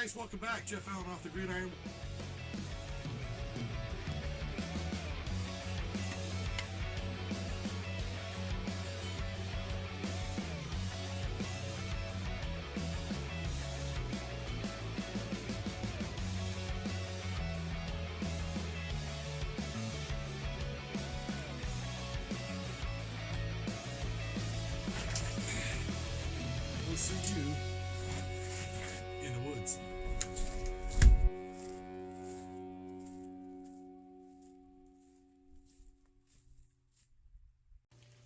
guys, welcome back. Jeff Allen off the gridiron. We'll see you in the woods.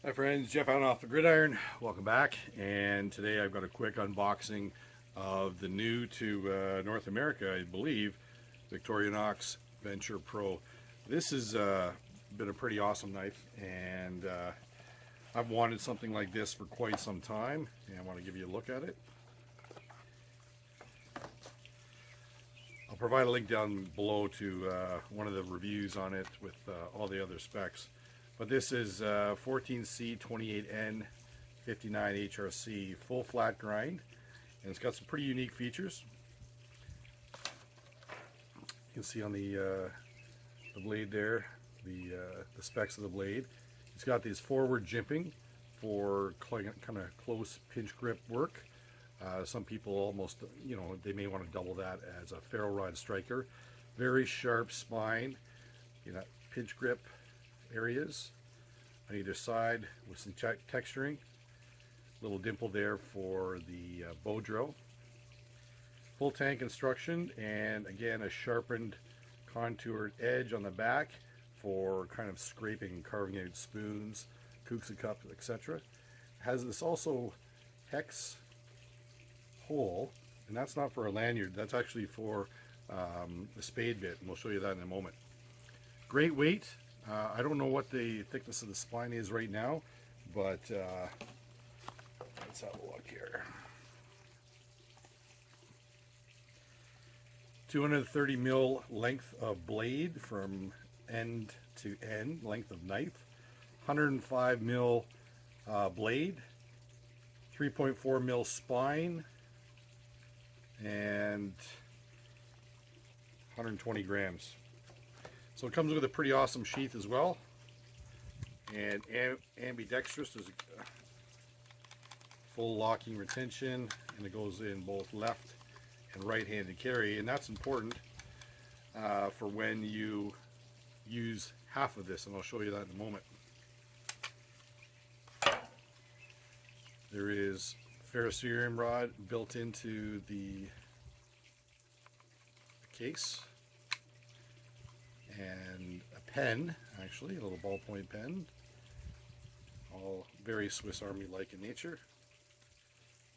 Hi friends, Jeff out off the gridiron. Welcome back. And today I've got a quick unboxing of the new to North America, I believe, Victorinox Venture Pro. This has been a pretty awesome knife, and I've wanted something like this for quite some time, and I want to give you a look at it. I'll provide a link down below to one of the reviews on it with all the other specs. But this is 14C 28N 59 HRC full flat grind, and it's got some pretty unique features. You can see on the blade there the specs of the blade. It's got these forward jimping for kind of close pinch grip work. Some people almost, they may want to double that as a ferro rod striker. Very sharp spine, pinch grip areas on either side with some texturing. Little dimple there for the bow drill. Full tang construction, and again a sharpened contoured edge on the back for kind of scraping and carving out spoons, kooks and cups, etc. Has this also hex hole, and that's not for a lanyard, that's actually for the spade bit, and we'll show you that in a moment. Great weight. I don't know what the thickness of the spine is right now, but let's have a look here. 230 mil length of blade from end to end, length of knife. 105 mil blade, 3.4 mil spine, and 120 grams. So it comes with a pretty awesome sheath as well, and ambidextrous. There's a full locking retention, and it goes in both left and right-handed carry, and that's important for when you use half of this, and I'll show you that in a moment. There is ferrocerium rod built into the case, and a pen, actually, a little ballpoint pen, all very Swiss Army like in nature.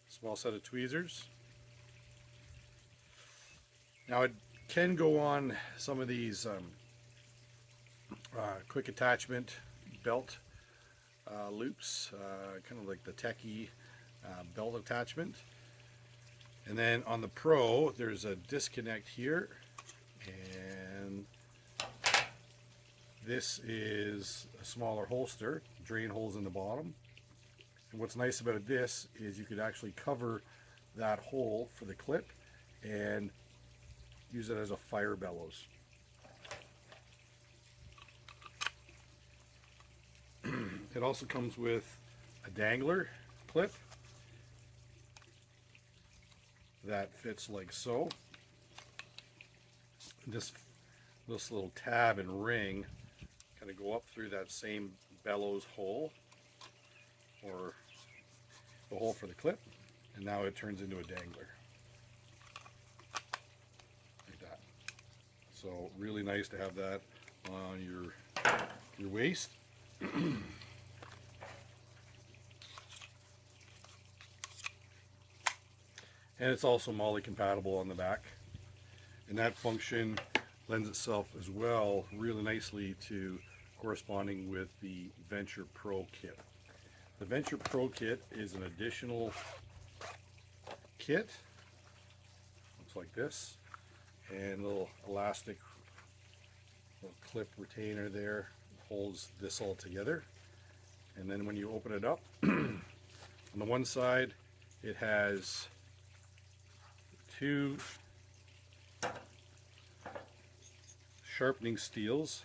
Small set of tweezers. Now it can go on some of these quick attachment belt loops, kind of like the techie belt attachment. And then on the Pro, there's a disconnect here, and this is a smaller holster, drain holes in the bottom. And what's nice about this is you could actually cover that hole for the clip and use it as a fire bellows. It also comes with a dangler clip that fits like so. This little tab and ring kind of go up through that same bellows hole, or the hole for the clip, and now it turns into a dangler like that. So really nice to have that on your waist. And it's also MOLLE compatible on the back, and that function lends itself as well really nicely to corresponding with the Venture Pro kit. The Venture Pro kit is an additional kit. Looks like this, and a little elastic little clip retainer there holds this all together. And then when you open it up, on the one side it has two sharpening steels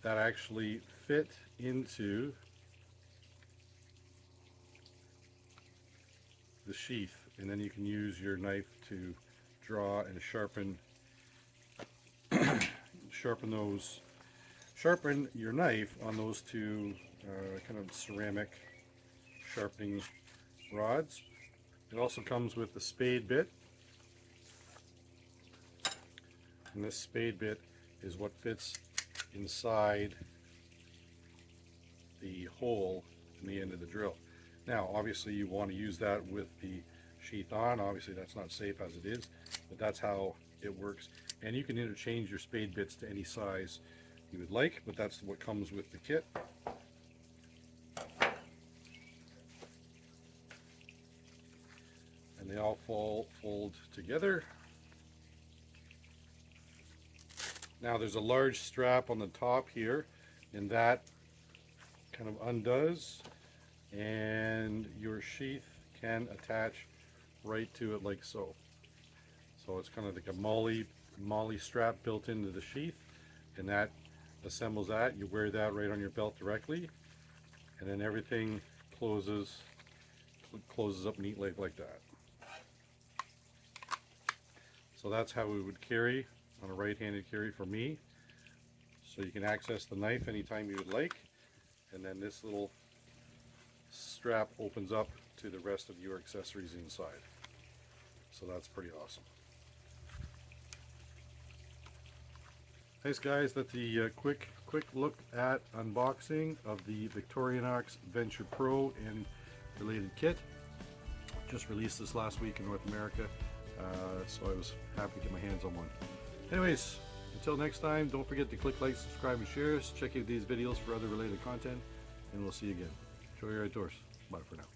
that actually fit into the sheath, and then you can use your knife to draw and sharpen sharpen your knife on those two kind of ceramic sharpening rods. It also comes with the spade bit, and this spade bit is what fits inside the hole in the end of the drill. Now obviously you want to use that with the sheath on. Obviously that's not safe as it is, but that's how it works. And you can interchange your spade bits to any size you would like, but that's what comes with the kit. And they all fold together. Now there's a large strap on the top here, and that kind of undoes, and your sheath can attach right to it like so. So it's kind of like a molly strap built into the sheath, and that assembles that. You wear that right on your belt directly, and then everything closes up neatly like that. So that's how we would carry on a right-handed carry for me. So you can access the knife anytime you would like, and then this little strap opens up to the rest of your accessories inside. So that's pretty awesome. Thanks guys, that's the quick look at unboxing of the Victorinox Venture Pro and related kit. Just released this last week in North America, so I was happy to get my hands on one. Anyways, until next time, don't forget to click like, subscribe, and share. Check out these videos for other related content, and we'll see you again. Enjoy your outdoors. Bye for now.